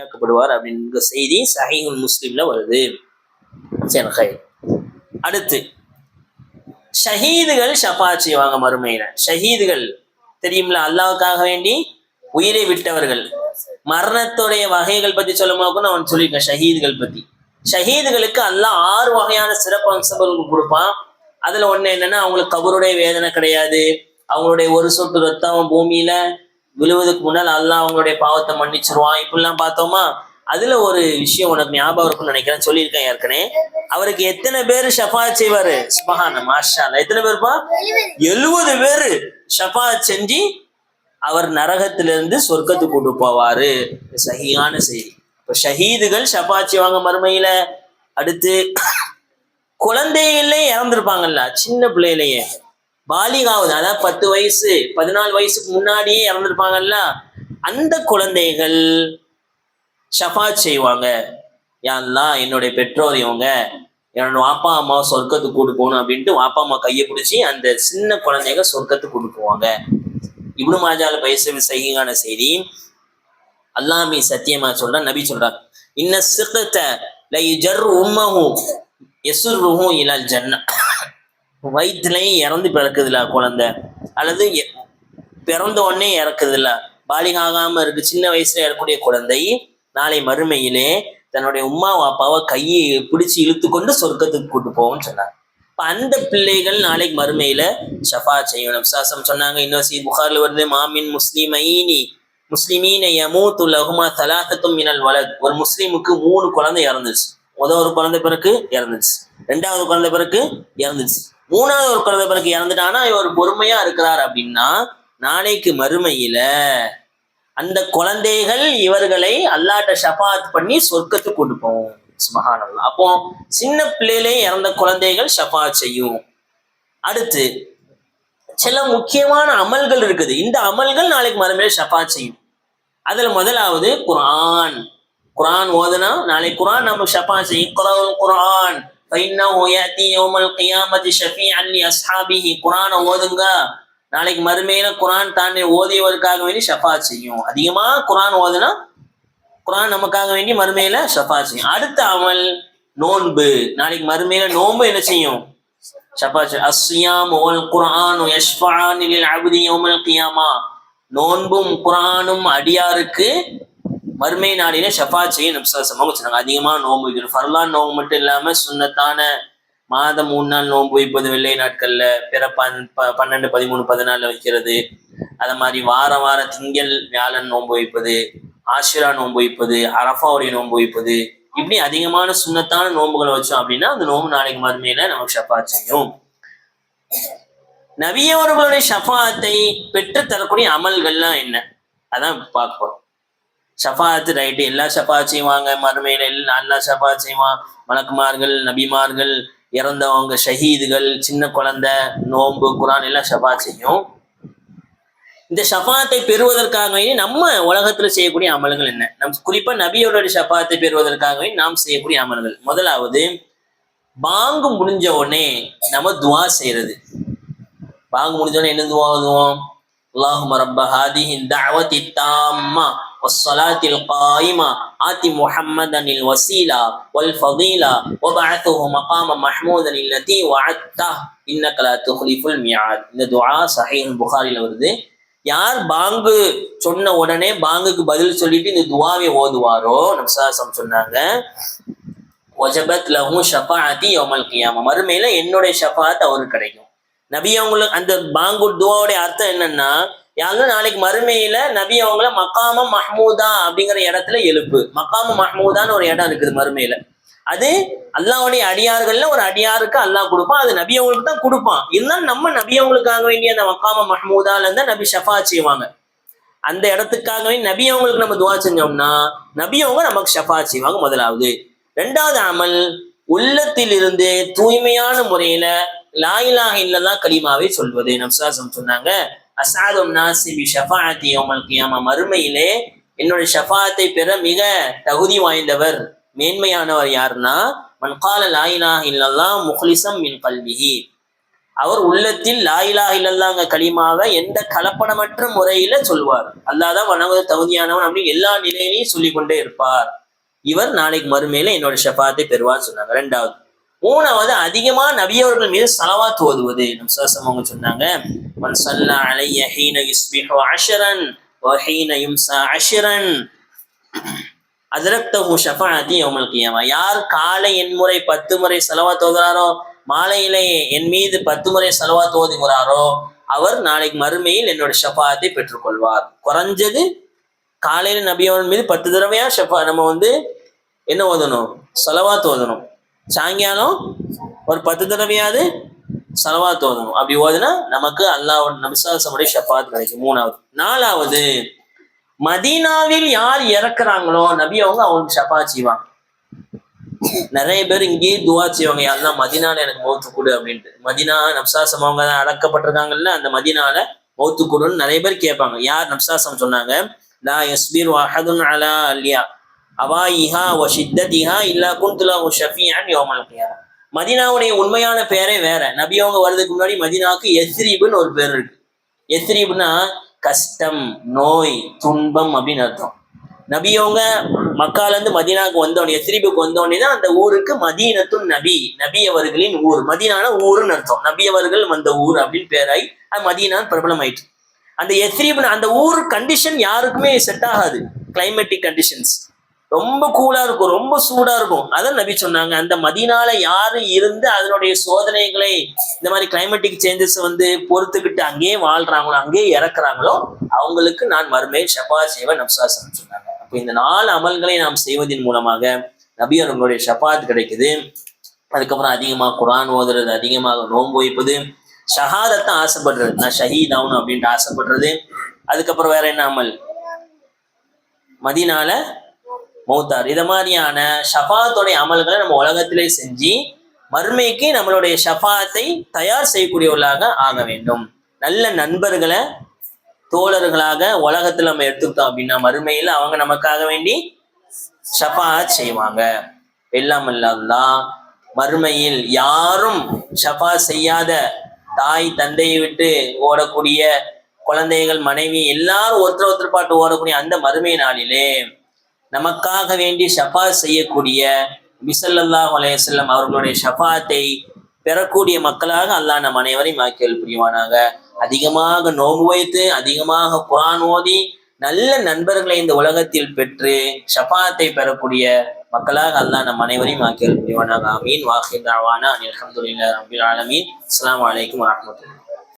ஆக்கப்படுவார் அப்படின்ற செய்தி சஹீஹுல் முஸ்லிம்ல வருது. சரி, அடுத்து ஷஹீதுகள் ஷஃபாத் செய்வாங்க மறுமையில. ஷஹீதுகள் தெரியுமில்ல, அல்லாஹ்வுக்காக வேண்டி உயிரை விட்டவர்கள். மரணத்துடைய வகைகள் பத்தி சொல்லும் போது நான் சொல்லியிருக்கேன் ஷஹீதுகள் பத்தி. ஷஹீதுகளுக்கு அல்லாஹ் 6 வகையான சிறப்பு அம்சங்கள் கொடுப்பான். அதுல ஒண்ணு என்னன்னா, அவங்களுக்கு கபருடைய வேதனை கிடையாது. அவங்களுடைய ஒரு சொட்டு ரத்தம் பூமியில விழுவதுக்கு முன்னால் அல்லாஹ் அவங்களுடைய பாவத்தை மன்னிச்சிருவான். இப்படிலாம் பார்த்தோமா. அதுல ஒரு விஷயம் உனக்கு ஞாபகம் இருக்கும்னு நினைக்கிறேன், சொல்லியிருக்கேன் ஏற்கனவே. அவருக்கு எத்தனை பேர் ஷஃபாத் செய்வாரு? சுப்ஹான மாஷா அல்லாஹ். எத்தனை பேருப்பா? 70 பேரு ஷஃபாத் செஞ்சு அவர் நரகத்திலிருந்து சொர்க்கத்துக்கு கொண்டு போவாரு. சஹீஹான செய்தி. இப்ப ஷஹீதுகள் ஷஃபாத் செய்வாங்க மறுமையில. அடுத்து குழந்தைகளே இறந்துருப்பாங்கல்ல, சின்ன பிள்ளையிலேயே பாலிகாவது, அதாவது 10 வயசு 14 வயசுக்கு முன்னாடியே இறந்துருப்பாங்கல்ல, அந்த குழந்தைகள் ஷஃபாத் செய்வாங்க. யா அல்லாஹ், என்னுடைய பெற்றோர் இவங்க, என்னோட வாப்பா அம்மாவை சொர்க்கத்துக்கு கூட்டு போகணும் அப்படின்ட்டு வாப்பா அம்மா கையை பிடிச்சி அந்த சின்ன குழந்தைங்க சொர்க்கத்துக்கு கூட்டு போவாங்க. இப்னு மாஜால பேசுற சஹீஹான செய்தி. அல்லாஹ்மி சத்தியமா சொல்றான், நபி சொல்றான், இன்ன சிக்த ல யஜர் உம்மஹு யசுருஹு இலல் ஜன்னah. வயிற்றுலையும் இறந்து பிறக்குதுல குழந்தை, அல்லது பிறந்த உடனே இறக்குதுல்ல, பாலிகாகாம இருக்கு, சின்ன வயசுல இறக்கக்கூடிய குழந்தை நாளை மறுமையிலே தன்னுடைய உம்மா வாப்பாவை கையை பிடிச்சி இழுத்து கொண்டு சொர்க்கத்துக்கு கூட்டு போவோம்னு சொன்னாங்க. இப்ப அந்த பிள்ளைகள் நாளைக்கு மறுமையில ஷஃபாத் செய்யணும். சாசம் சொன்னாங்க, இன்னொரு புகார்ல வருது, மாமின் முஸ்லிமீன யமூத்து லஹுமா தலாத்தத்தும் மினல் வலத். ஒரு முஸ்லீமுக்கு 3 குழந்தை இறந்துச்சு. ஒரு குழந்தை பிறகு இறந்துச்சு, 2வது குழந்தை பிறகு இறந்துச்சு, 3வது ஒரு குழந்தை பிறகு இறந்துட்டானா இவர் பொறுமையா இருக்கிறார் அப்படின்னா, நாளைக்கு மறுமையில அந்த குழந்தைகள் இவர்களை அல்லாஹ்ட்ட ஷஃபாத் பண்ணி சொர்க்கத்துக்கு கொண்டு போவோம். சுப்ஹானல்லாஹ். அப்போ சின்ன பிள்ளையிலே இறந்த குழந்தைகள் ஷஃபாத் செய்யும். அடுத்து சில முக்கியமான அமல்கள் இருக்குது. இந்த அமல்கள் நாளைக்கு மறுமையில ஷஃபாத் செய்யும். அதுல முதலாவது குர்ஆன். குர்ஆன் ஓதுனா நாளைக்கு குர்ஆன் நம்ம ஷஃபாத் செய்யும். இக்ராஉல் குர்ஆன் ஃபஇன்னஹு யாதி யௌமல் கியாமத்தி ஷஃபீஅன் லி அஸ்ஹாபிஹி. குர்ஆனை ஓதுங்க, நாளைக்கு மறுமையில குர்ஆன் தானே ஓதியவருக்காக வேண்டி ஷஃபாத் செய்யும். அதிகமா குர்ஆன் ஓதுனா குர்ஆன் நமக்காக வேண்டி மறுமையில ஷஃபாத் செய்யும். அடுத்த அமல் நோன்பு. நாளைக்கு மறுமையில நோன்பு என்ன செய்யும்? ஷஃபாத் செய்யும். அஸ்ஸியாமு வல் குர்ஆனு யஷ்ஃபஆனி லில் அப்தி யௌமல் கியாமா. நோன்பும் குர்ஆனும் அடியாருக்கு மறுமை நாளிலே ஷஃபாத் செய்யும். நபி ஸல்லல்லாஹு அலைஹி வஸல்லம் சொன்னாங்க. அதிகமா நோன்பு வைக்கணும். ஃபர்லான் நோன்பு மட்டும் இல்லாம சுன்னத்தான மாதம் 3 நாள் நோன்பு வைப்பது, வெள்ளை நாட்கள்ல, பிற 12, 13, 14 வைக்கிறது. அது மாதிரி வார திங்கள் வியாழன் நோன்பு வைப்பது, ஆஷிரா நோன்பு வைப்பது, அரஃபாவுடைய நோன்பு வைப்பது, இப்படி அதிகமான சுன்னத்தான நோன்புகளை வச்சோம் அப்படின்னா அந்த நோன்பு நாளைக்கு மறுமையில நமக்கு ஷஃபாத் செய்யும். நபி அவர்களுடைய ஷஃபாத்தை பெற்று தரக்கூடிய அமல்கள்லாம் என்ன, அதான் பார்க்க போறோம். ஷஃபாத் ரைட்டு, எல்லா ஷஃபாத் செய்வாங்க மறுமையில, எல்லா ஷஃபாத் செய்வான். மலக்குமார்கள், நபிமார்கள், இறந்தவங்க, ஷஹீதுகள், சின்ன குழந்தை, நோன்பு, குர்ஆன் எல்லாம் ஷஃபாத் செய்யும். இந்த ஷஃபாத்தை பெறுவதற்காக நம்ம உலகத்துல செய்யக்கூடிய அமல்கள் என்ன? நம் குறிப்பா நபியோட ஷஃபாத்தை பெறுவதற்காக நாம் செய்யக்கூடிய அமல்கள். முதலாவது, பாங்கு முடிஞ்ச உடனே நம்ம துவா செய்யறது. பாங்கு முடிஞ்ச உடனே என்ன துவா ஓதுவோம்? அல்லாஹும்ம ரப்ப ஹாதிஹி தஅவத்தி தாம்மா வஸ்ஸலாத்தில் காயிமா ஆதி முஹம்மதனில் வஸீலா வல் ஃபதீலா வபஅத்ஹு மகாம மஹ்மூதன் அல்லதி வஅத்த இன்னக லா துக்லிஃபுல் மியாத். இந்த துஆ சஹீஹ் புகாரில வருது. யார் பாங்கு சொன்ன உடனே பாங்குக்கு பதில் சொல்லிட்டு இந்த துஆவை ஓதுவாரோ, நபி ஸல்லல்லாஹு அலைஹி வஸல்லம் சொன்னாங்க, வஜபத் லஹு ஷஃபாஅத்தி யௌமல் கியாமா. மறுமையில என்னுடைய ஷஃபாத் அவருக்கு கிடைக்கும். நபி அவங்களுக்கு அந்த பாங்கு துஆவுடைய அர்த்தம் என்னன்னா, யாரும் நாளைக்கு மறுமையில நபி அவங்கள மகாம மஹ்மூதா அப்படிங்கிற இடத்துல எழுப்பு. மகாம மஹ்மூதான்னு ஒரு இடம் இருக்குது மறுமையில. அது அல்லாஹ்வுடைய அடியார்கள்ல ஒரு அடியாருக்கு அல்லாஹ் கொடுப்பான். அது நபி அவங்களுக்கு தான் கொடுப்பான். இருந்தாலும் நம்ம நபி அவங்களுக்காக வேண்டிய அந்த மகாம மஹ்மூதால இருந்தா நபி ஷஃபாத் செய்வாங்க. அந்த இடத்துக்காக வேண்டி நபி அவங்களுக்கு நம்ம துஆ செஞ்சோம்னா நபி அவங்க நமக்கு ஷஃபாத் செய்வாங்க. முதலாவது. 2வது அமல், உள்ளத்தில் இருந்து தூய்மையான முறையில லா இலாஹ இல்லல்லாஹ் கலிமாவை சொல்வது. நபி ஸல்லல்லாஹு அலைஹி வஸல்லம் சொன்னாங்க, அஸ்அதுன் நாஸி பி ஷஃபாஅத்தி யௌமல் கியாமா. மறுமையிலே என்னுடைய ஷஃபாத்தை பெற மிக தகுதி வாய்ந்தவர், மேன்மையானவர் யாருன்னா, மன் கால லா இலாஹ இல்லல்லாஹ் முக்லிஸம் மின் கல்பிஹி. அவர் உள்ளத்தில் லா இலாஹ இல்லல்லாஹ்ங்க கலிமாவை எந்த கலப்படமற்ற முறையில சொல்வார். அல்லாஹ் தான் வணங்குவது தகுதியானவன் அப்படின்னு எல்லா நிலையிலையும் சொல்லிக் கொண்டே இருப்பார். இவர் நாளைக்கு மறுமையில என்னோட ஷஃபாத்தை பெறுவார் சொன்னாங்க. ரெண்டாவது. மூணாவது, அதிகமா நபி அவர்கள் மீது ஸலவாத் ஓதுவது. நபி ஸல்லல்லாஹு அலைஹி வஸல்லம் சொன்னாங்க, மன் ஸல்லா அலைய ஹீன யுஸ்பிஹு அஷ்ரன் வ ஹீன யும்ஸா அஷ்ரன் அதரக்தஹு ஷஃபாஅத்தி யௌமல் கியாமா. யார் காலை என் முறை 10 முறை ஸலவாத் ஓதுறாரோ, மாலையிலே என் மீது 10 முறை ஸலவாத் ஓதுகிறாரோ, அவர் நாளைக்கு மறுமையில் என்னோட ஷஃபாஅத்தை பெற்றுக்கொள்வார். குறைஞ்சது காலையில நபி அவர்கள் மீது 10 தடவையா நம்ம என்ன ஓதணும்? ஸலவாத் ஓதணும். சாயங்காலம் ஒரு 10 தடவையாவது ஸலவாத் ஓதணும். அப்படி ஓதுனா நமக்கு அல்லாஹ் நபி ஸல்லல்லாஹு அலைஹி வஸல்லம் ஷஃபாஅத் கிடைக்கும். மூணாவது. நாலாவது, மதீனாவில் யார் இறக்குறாங்களோ நபி அவங்களுக்கு ஷஃபாஅத் செய்வாங்க. நிறைய பேர் இங்கேயே துவா செய்வாங்க, யாரெல்லாம் மதீனால எனக்கு மௌத்து கொடு அப்படின்ட்டு. மதீனா நப்சாசம் அவங்க தான் அடக்கப்பட்டிருக்காங்கல்ல, அந்த மதீனால மௌத்து கொடுன்னு நிறைய பேர் கேட்பாங்க. யார் நப்சாசம் சொன்னாங்க, லா யஸ்பிர் அஹதுன் அலா அல்யா அவாயிஹா வ ஷித்ததிஹா இல்லா குன்து லஹு ஷஃபீஅன் யௌமல் கியாமா. மதீனாவுடைய உண்மையான பேரே வேற. நபி அவங்க வர்றதுக்கு முன்னாடி மதீனாவுக்கு யஸ்ரீப்னு ஒரு பேர் இருக்கு. யஸ்ரீப்னா கஷ்டம், நோய், துன்பம் அப்படின்னு அர்த்தம். நபி அவங்க மக்கால இருந்து மதீனாவுக்கு வந்தோடனே, யஸ்ரீபுக்கு வந்தோடனே தான் அந்த ஊருக்கு மதீனத்துன் நபி, நபி அவர்களின் ஊர். மதீனான ஊருன்னு அர்த்தம். நபி அவர்கள் வந்த ஊர் அப்படின்னு பேராய் அது மதீனான்னு பிரபலம் ஆயிட்டு. அந்த யஸ்ரீப்னு அந்த ஊர் கண்டிஷன் யாருக்குமே செட் ஆகாது. கிளைமேட்டிக் கண்டிஷன்ஸ் ரொம்ப கூலா இருக்கும், ரொம்ப சூடா இருக்கும். அதான் நபி சொன்னாங்க, அந்த மதீனால யாரு இருந்து அதனுடைய சோதனைகளை, இந்த மாதிரி கிளைமேட்டிக் சேஞ்சஸ் பொறுத்துக்கிட்டு அங்கேயே வாழ்றாங்களோ, அங்கேயே இறக்குறாங்களோ, அவங்களுக்கு நான் மறுமையில் ஷஃபாஅத் செய்வேன் நப்சாசன் சொன்னாங்க. அப்போ இந்த 4 அமல்களை நாம் செய்வதன் மூலமாக நபி அவர்களுடைய ஷஃபாஅத் கிடைக்குது. அதுக்கப்புறம் அதிகமாக குர்ஆன் ஓதுறது, அதிகமாக நோன்பு வைப்பது, ஷஹாதத்தை ஆசைப்படுறது, நான் ஷஹீத் ஆகணும் அப்படின்ட்டு ஆசைப்படுறது. அதுக்கப்புறம் வேற என்ன அமல்? மதீனால மௌத்தார். இத மாதிரியான ஷஃபாஅத்துடைய அமல்களை நம்ம உலகத்திலே செஞ்சு மறுமைக்கு நம்மளுடைய ஷஃபாஅத்தை தயார் செய்யக்கூடியவர்களாக ஆக வேண்டும். நல்ல நண்பர்களை தோழர்களாக உலகத்துல நம்ம எடுத்துக்கிட்டோம் அப்படின்னா மறுமையில் அவங்க நமக்காக வேண்டி ஷஃபாஅத் செய்வாங்க. எல்லாம் அல்லாஹ் மறுமையில் யாரும் ஷஃபாஅத் செய்யாத தாய் தந்தையை விட்டு ஓடக்கூடிய குழந்தைகள், மனைவி எல்லாரும் ஒருத்தர் பாட்டு ஓடக்கூடிய அந்த மறுமை நாளிலே நமக்காக வேண்டி ஷஃபாஅத் செய்யக்கூடிய நபி ஸல்லல்லாஹு அலைஹி வஸல்லம் அவர்களுடைய ஷஃபாஅத்தை பெறக்கூடிய மக்களாக அல்லாஹ் நம் அனைவரையும் ஆக்கியல் புரிவானாக. அதிகமாக நோன்பு வைத்து, அதிகமாக குர்ஆன் ஓதி, நல்ல நண்பர்களை இந்த உலகத்தில் பெற்று ஷஃபாஅத்தை பெறக்கூடிய மக்களாக அல்லாஹ் நம் அனைவரையும் ஆக்கியல் புரிவானாக. ஆமீன். வாஹிர் தஅவானா அனில் ஹம்துலில்லாஹி ரப்பில் ஆலமீன். அஸ்ஸலாமு அலைக்கும் வரஹ்மத்துல்லாஹி.